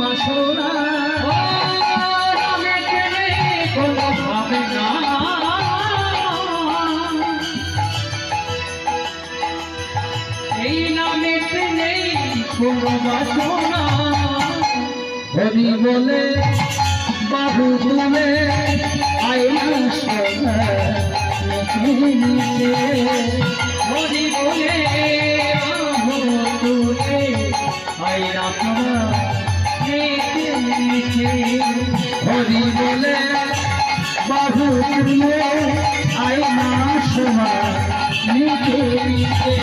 বাসনা নামেতে নেই কোনো ভাবনা এই নামেতে নেই কোনো বাসনা হরি বলে বাহু তুলে আয়না সোনা হরি বলে বাহু তুলে আয়না সোনা হরি বলে বাহু তুলে আয়না সোনা নিতে নিতে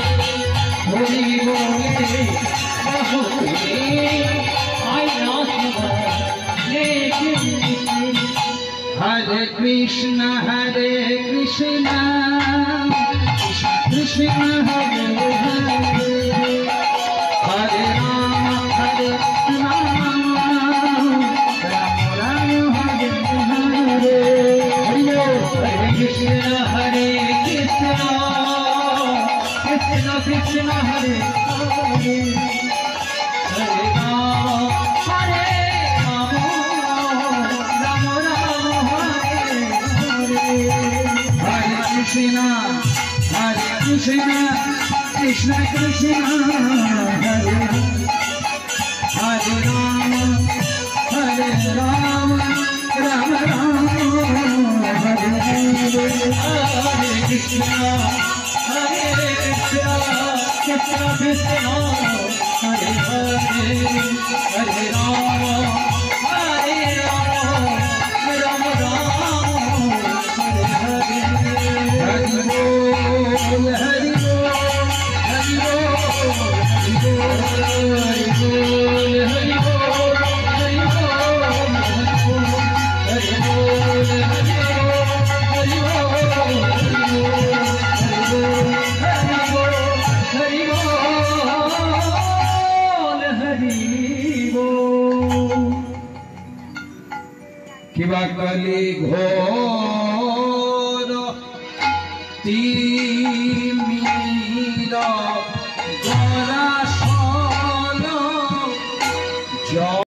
হরি বলে বাহু তুলে আয়না সোনা Hare Krishna Hare Krishna Krishna Hare Hare Hare Rama Hare Rama Rama Rama Hare Hare Hare Krishna Hare Krishna Krishna Krishna Hare Hare Hare Rama Hare Krishna, Hare Krishna, Krishna Krishna, Hare Hare Rama, Hare Rama, Rama Rama, Hare Hare. Hare Krishna, Hare Krishna, Krishna Krishna, Hare Hare, Hare Rama, Hare Rama, Rama Rama, Hare Hare. Hari Bol, Hari Bol, Hari Bol, Hari Bol, Hari Bol, Hari Bol, Hari Bol, Hari Bol, Hari Kiba kali ghor ती